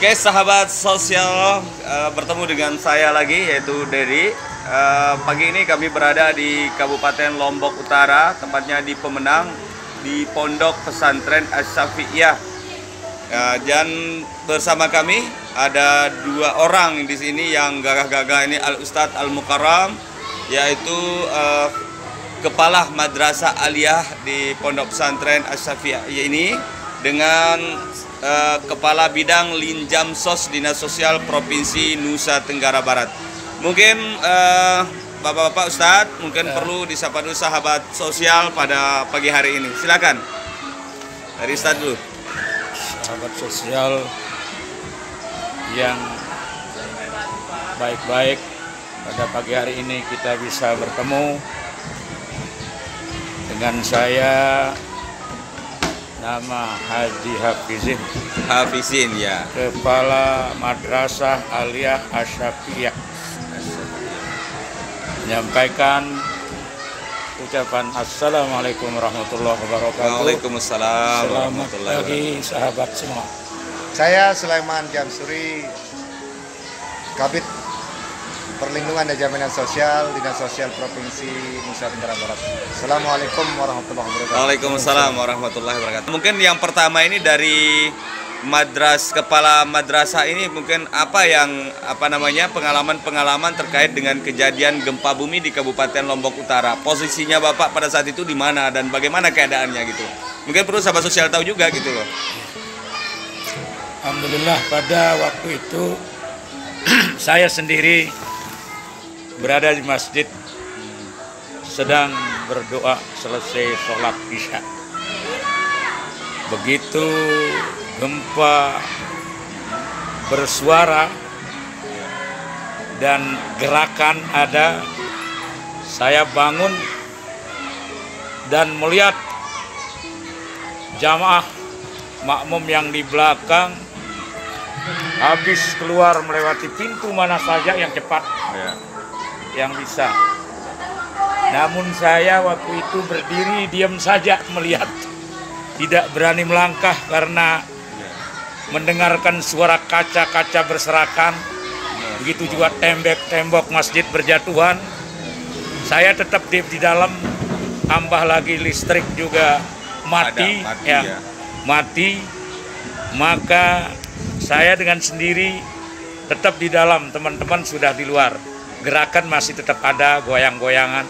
Oke, sahabat sosial, bertemu dengan saya lagi yaitu Dedi. Pagi ini kami berada di Kabupaten Lombok Utara, tepatnya di Pemenang, di Pondok Pesantren Asy-Syafi'iyah. Dan bersama kami ada dua orang di sini yang gagah-gagah ini, Al Ustadz Al Mukarram, yaitu Kepala Madrasah Aliyah di Pondok Pesantren Asy-Syafi'iyah ini, dengan Kepala Bidang Linjamsos Dinas Sosial Provinsi Nusa Tenggara Barat. Mungkin Bapak-bapak Ustadz mungkin perlu disapa dulu sahabat sosial pada pagi hari ini. Silakan. Dari Ustadz dulu. Sahabat sosial yang baik-baik, pada pagi hari ini kita bisa bertemu dengan saya, nama Haji Hafizin ya. Kepala Madrasah Aliyah Asy-Syafi'iyah, menyampaikan ucapan Assalamualaikum warahmatullahi wabarakatuh. Waalaikumsalam warahmatullahi wabarakatuh. Bagi sahabat semua. Saya Sulaiman Jamsuri, Kabid Perlindungan dan Jaminan Sosial Dinas Sosial Provinsi Nusa Tenggara Barat. Assalamualaikum warahmatullahi wabarakatuh. Waalaikumsalam warahmatullahi wabarakatuh. Mungkin yang pertama ini dari kepala madrasah ini, mungkin pengalaman terkait dengan kejadian gempa bumi di Kabupaten Lombok Utara. Posisinya Bapak pada saat itu di mana dan bagaimana keadaannya gitu. Mungkin perlu sahabat sosial tahu juga gitu loh. Alhamdulillah, pada waktu itu saya sendiri berada di masjid sedang berdoa selesai sholat isya. Begitu gempa bersuara dan gerakan ada, saya bangun dan melihat jamaah makmum yang di belakang habis keluar melewati pintu mana saja yang cepat, yang bisa. Namun saya waktu itu berdiri diam saja melihat, tidak berani melangkah karena mendengarkan suara kaca-kaca berserakan. Begitu juga tembok masjid berjatuhan. Saya tetap di dalam, tambah lagi listrik juga mati. Maka saya dengan sendiri tetap di dalam, teman-teman sudah di luar. Gerakan masih tetap ada, goyang-goyangan,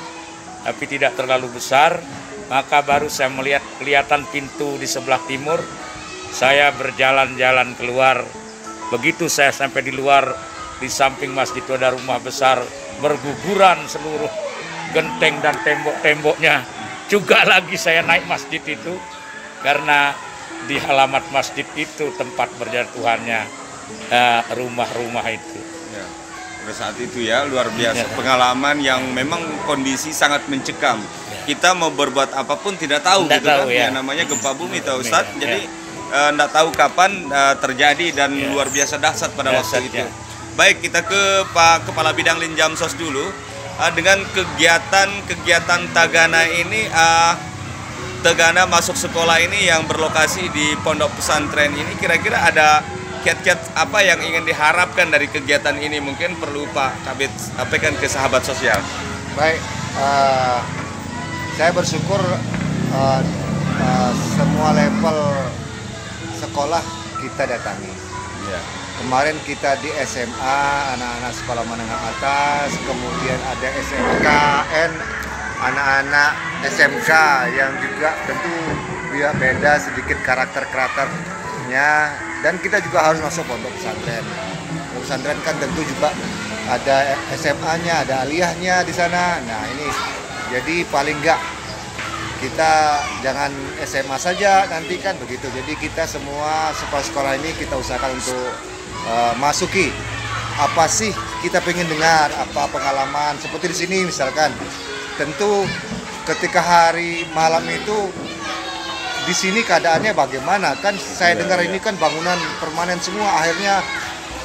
tapi tidak terlalu besar. Maka baru saya melihat kelihatan pintu di sebelah timur. Saya berjalan-jalan keluar. Begitu saya sampai di luar, di samping masjid itu ada rumah besar, berguguran seluruh genteng dan tembok-temboknya. Juga lagi saya naik masjid itu, karena di halaman masjid itu tempat berjatuhannya rumah-rumah itu. Ya. Pada saat itu ya, luar biasa pengalaman yang memang kondisi sangat mencekam. Kita mau berbuat apapun tidak tahu gitu kan. Ya, namanya gempa bumi tahu Ustaz. Jadi tidak tahu kapan terjadi dan luar biasa dahsyat pada waktu itu. Baik, kita ke Pak Kepala Bidang Linjamsos dulu. Dengan kegiatan Tagana ini, Tagana masuk sekolah ini yang berlokasi di pondok pesantren ini, kira-kira ada kiat-kiat apa yang ingin diharapkan dari kegiatan ini? Mungkin perlu Pak Kabid sampaikan ke sahabat sosial. Baik, saya bersyukur semua level sekolah kita datangi. Kemarin kita di SMA, anak-anak sekolah menengah atas, kemudian ada SMKN, anak-anak SMK yang juga tentu beda sedikit karakternya, dan kita juga harus masuk pondok pesantren. Pondok pesantren kan tentu juga ada SMA-nya, ada aliyahnya di sana. Nah ini jadi paling enggak kita jangan SMA saja nanti kan begitu. Jadi kita semua sekolah-sekolah ini kita usahakan untuk masuki apa sih kita pengen dengar, apa pengalaman seperti di sini misalkan. Tentu ketika hari malam itu di sini keadaannya bagaimana kan, saya dengar ini kan bangunan permanen semua akhirnya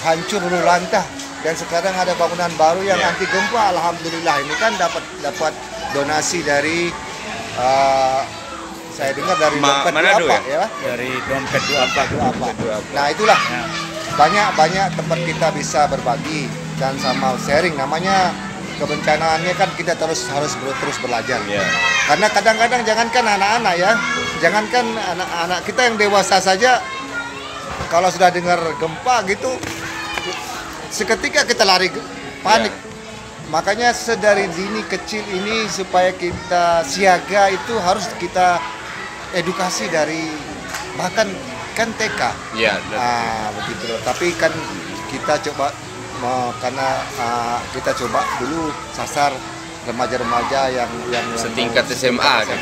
hancur luluh lantah, dan sekarang ada bangunan baru yang anti gempa. Alhamdulillah ini kan dapat donasi dari saya dengar dari dompet Duapak ya. Dari dompet Duapak. Nah itulah banyak tempat kita bisa berbagi dan sama sharing. Namanya kebencanaannya kan kita harus terus belajar. Karena kadang-kadang jangankan anak-anak ya, jangankan anak-anak kita yang dewasa saja, kalau sudah dengar gempa gitu, seketika kita lari panik. Makanya sedari dini kecil ini supaya kita siaga itu harus kita edukasi dari bahkan kan TK. Begitu loh. Tapi kan kita coba karena kita coba dulu sasar remaja-remaja yang setingkat SMA kan.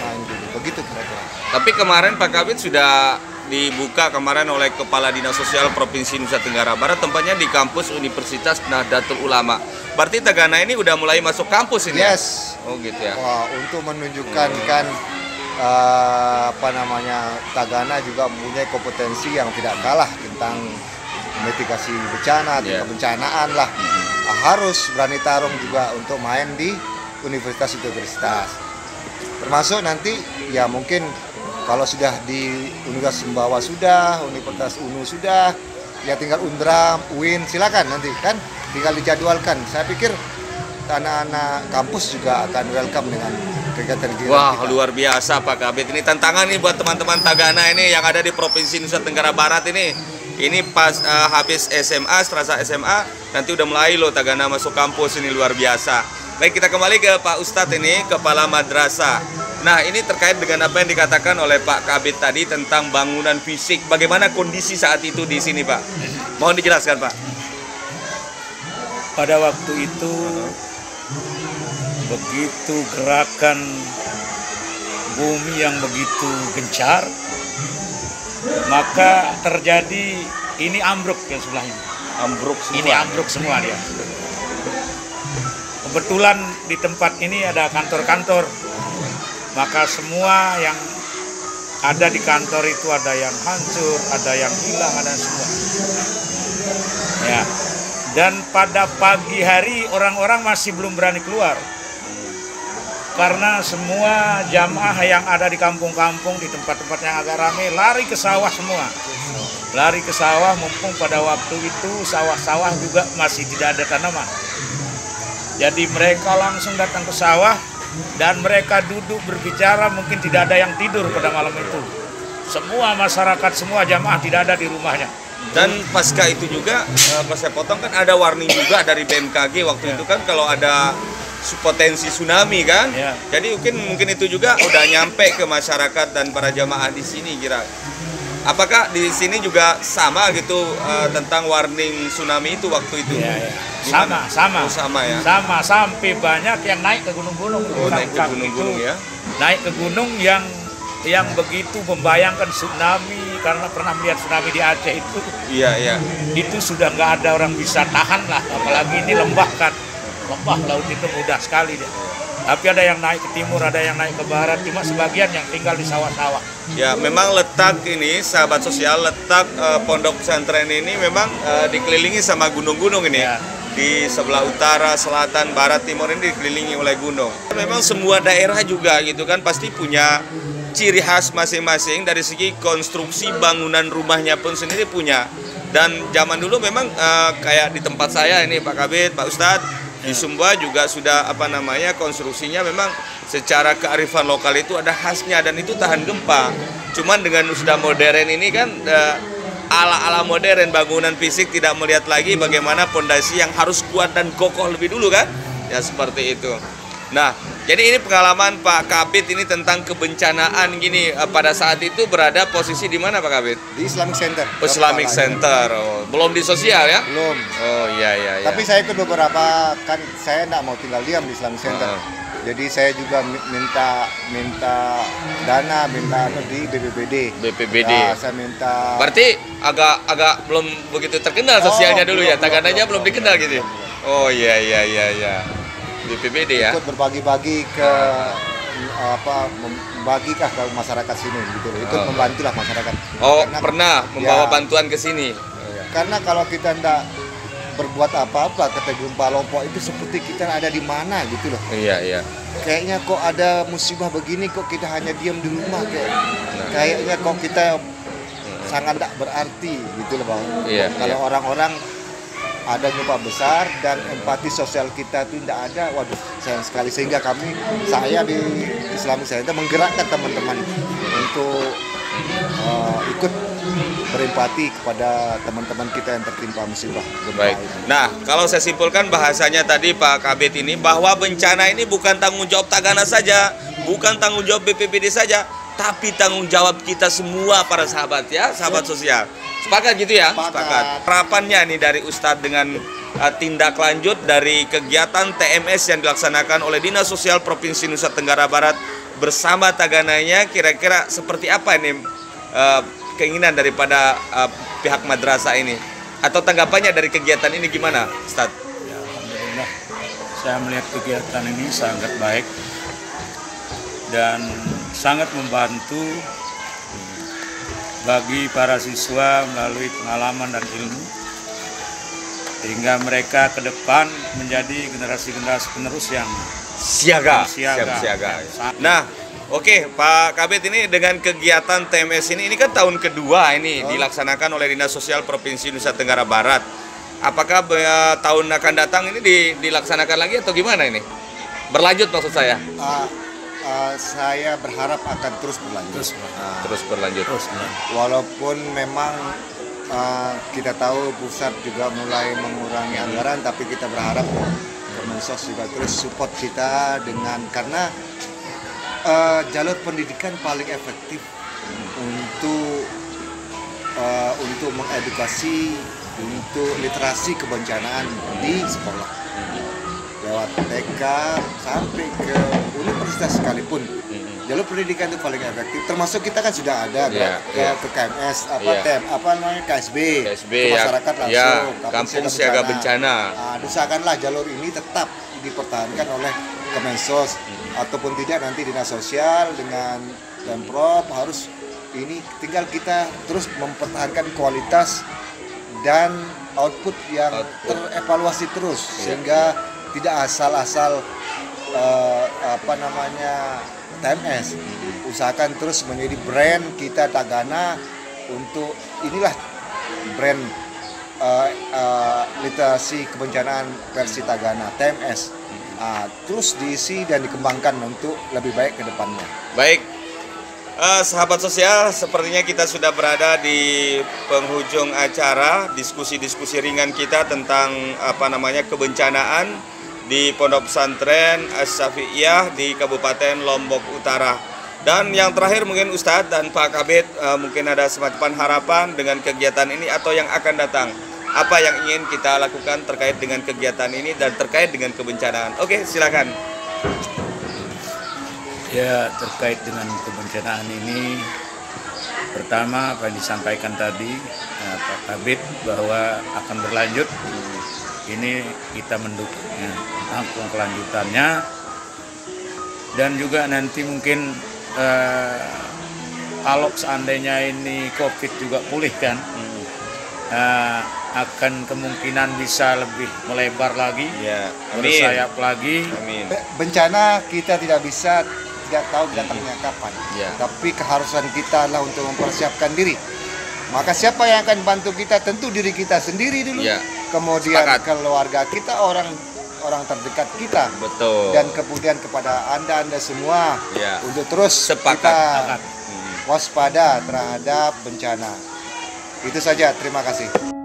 Begitu kira-kira. Tapi kemarin Pak Kabid sudah dibuka kemarin oleh Kepala Dinas Sosial Provinsi Nusa Tenggara Barat, tempatnya di kampus Universitas Nahdlatul Ulama. Berarti Tagana ini udah mulai masuk kampus ini? Yes. Oh gitu ya. Wah, untuk menunjukkan kan Tagana juga mempunyai kompetensi yang tidak kalah tentang mitigasi bencana, kebencanaan lah. Harus berani tarung juga untuk main di universitas. Termasuk nanti ya mungkin kalau sudah di Universitas Sumbawa sudah, Universitas UNU sudah, ya tinggal Undram, UIN, silakan nanti kan tinggal dijadwalkan. Saya pikir anak-anak kampus juga akan welcome dengan kegiatan-kegiatan Wah, kita. luar biasa Pak Kabid. Ini tantangan nih buat teman-teman Tagana ini yang ada di Provinsi Nusa Tenggara Barat ini. Ini pas habis SMA, setelah SMA, nanti udah mulai loh Tagana masuk kampus, ini luar biasa. Baik, kita kembali ke Pak Ustadz ini, Kepala Madrasah. Nah, ini terkait dengan apa yang dikatakan oleh Pak Kabid tadi tentang bangunan fisik. Bagaimana kondisi saat itu di sini, Pak? Mohon dijelaskan, Pak. Pada waktu itu begitu gerakan bumi yang begitu gencar, maka terjadi ini ambruk yang sebelah ini. Ambruk semua. Ini ambruk semua dia. Kebetulan di tempat ini ada kantor-kantor, maka semua yang ada di kantor itu ada yang hancur, ada yang hilang, ada semua. Ya. Dan pada pagi hari orang-orang masih belum berani keluar. Karena semua jamaah yang ada di kampung-kampung, di tempat-tempat yang agak ramai, lari ke sawah semua. Lari ke sawah, mumpung pada waktu itu sawah-sawah juga masih tidak ada tanaman. Jadi mereka langsung datang ke sawah dan mereka duduk berbicara, mungkin tidak ada yang tidur pada malam itu. Semua masyarakat, semua jamaah tidak ada di rumahnya. Dan pasca itu juga, pas saya potong kan ada warning juga dari BMKG waktu itu kan kalau ada potensi tsunami kan. Jadi mungkin itu juga udah nyampe ke masyarakat dan para jamaah di sini kira. Apakah di sini juga sama gitu tentang warning tsunami itu waktu itu? Sama. Oh, sama ya. Sama, sampai banyak yang naik ke gunung-gunung. Naik ke gunung-gunung ya. Naik ke gunung yang begitu membayangkan tsunami, karena pernah melihat tsunami di Aceh itu. Iya. Itu sudah nggak ada orang bisa tahan lah, apalagi ini lembah kan. Lembah laut itu mudah sekali dia. Tapi ada yang naik ke timur, ada yang naik ke barat, cuma sebagian yang tinggal di sawah-sawah. Ya, memang letak ini, sahabat sosial, letak pondok pesantren ini memang dikelilingi sama gunung-gunung ini. Ya. Di sebelah utara, selatan, barat, timur ini dikelilingi oleh gunung. Memang semua daerah juga gitu kan pasti punya ciri khas masing-masing dari segi konstruksi bangunan rumahnya pun sendiri punya. Dan zaman dulu memang kayak di tempat saya ini Pak Kabid, Pak Ustadz, di Sumba juga sudah konstruksinya memang secara kearifan lokal itu ada khasnya dan itu tahan gempa. Cuman dengan sudah modern ini kan ala-ala modern, bangunan fisik tidak melihat lagi bagaimana pondasi yang harus kuat dan kokoh lebih dulu kan. Ya seperti itu. Nah, jadi ini pengalaman Pak Kabid ini tentang kebencanaan gini. Pada saat itu berada posisi di mana Pak Kabid? Di Islamic Center. Islamic Center. Oh, belum di sosial ya? Belum. Oh iya. Tapi saya ikut beberapa, kan saya enggak mau tinggal diam di Islamic Center. Jadi saya juga minta dana, di BPBD. Ya, saya minta. Berarti agak belum begitu terkenal sosialnya dulu ya. Tagananya belum dikenal gitu. Oh iya. BPBD ya. Ikut berbagi-bagi ke membagikah ke masyarakat sini gitu loh. Ikut membantulah masyarakat. Oh, karena pernah membawa bantuan ke sini. Karena kalau kita enggak berbuat apa-apa kata gempa Lombok itu seperti kita ada di mana gitu loh. Iya. Kayaknya kok ada musibah begini kok kita hanya diam di rumah kayaknya kok kita sangat tidak berarti gitu loh Bang. Iya, Kalau orang-orang ada gempa besar dan empati sosial kita itu tidak ada, waduh sayang sekali. Sehingga saya di Islamic Center menggerakkan teman-teman untuk ikut berempati kepada teman-teman kita yang tertimpa musibah gempa Baik. ini. Nah, kalau saya simpulkan bahasanya tadi Pak Kabit ini, bahwa bencana ini bukan tanggung jawab Tagana saja, bukan tanggung jawab BPBD saja, tapi tanggung jawab kita semua para sahabat ya, sahabat sosial. Sepakat gitu ya? Sepakat. Harapannya nih dari Ustadz dengan tindak lanjut dari kegiatan TMS yang dilaksanakan oleh Dinas Sosial Provinsi Nusa Tenggara Barat bersama Tagananya, kira-kira seperti apa ini keinginan daripada pihak madrasah ini? Atau tanggapannya dari kegiatan ini gimana, Ustadz? Ya, alhamdulillah, saya melihat kegiatan ini sangat baik dan sangat membantu bagi para siswa melalui pengalaman dan ilmu, sehingga mereka ke depan menjadi generasi-generasi penerus yang Siaga. siap Siaga. Nah, oke, Pak Kabit, ini dengan kegiatan TMS ini kan tahun kedua ini dilaksanakan oleh Dinas Sosial Provinsi Nusa Tenggara Barat. Apakah tahun akan datang ini dilaksanakan lagi atau gimana ini? Berlanjut maksud saya. Saya berharap akan terus berlanjut. Terus berlanjut. Walaupun memang kita tahu pusat juga mulai mengurangi anggaran, tapi kita berharap Kemensos juga terus support kita karena jalur pendidikan paling efektif untuk mengedukasi, untuk literasi kebencanaan di sekolah. Lewat TK sampai ke universitas sekalipun, jalur pendidikan itu paling efektif. Termasuk kita kan sudah ada ke KMS, KSB, ke masyarakat langsung, Kampung Siaga Bencana. Usahakanlah jalur ini tetap dipertahankan oleh Kemensos, ataupun tidak nanti Dinas Sosial dengan Pemprov harus ini. Tinggal kita terus mempertahankan kualitas dan output yang terevaluasi terus, sehingga tidak asal-asal TMS. Usahakan terus menjadi brand kita Tagana untuk inilah brand literasi kebencanaan versi Tagana TMS. Terus diisi dan dikembangkan untuk lebih baik ke depannya. Baik, sahabat sosial, sepertinya kita sudah berada di penghujung acara diskusi-diskusi ringan kita tentang kebencanaan di Pondok Pesantren As-Syafi'iyah di Kabupaten Lombok Utara. Dan yang terakhir mungkin Ustadz dan Pak Kabit mungkin ada semacam harapan dengan kegiatan ini atau yang akan datang. Apa yang ingin kita lakukan terkait dengan kegiatan ini dan terkait dengan kebencanaan? Oke, silakan. Ya, terkait dengan kebencanaan ini, pertama apa yang disampaikan tadi Pak Kabit bahwa akan berlanjut. Ini kita mendukungnya, langsung kelanjutannya, dan juga nanti mungkin kalau seandainya ini COVID juga pulih kan, akan kemungkinan bisa lebih melebar lagi, bersayap lagi. Amin. Bencana kita tidak tahu datangnya kapan, tapi keharusan kita adalah untuk mempersiapkan diri. Maka siapa yang akan bantu kita? Tentu diri kita sendiri dulu. Kemudian keluarga kita, orang terdekat kita. Betul. Dan kemudian kepada Anda semua untuk terus kita waspada terhadap bencana. Itu saja, terima kasih.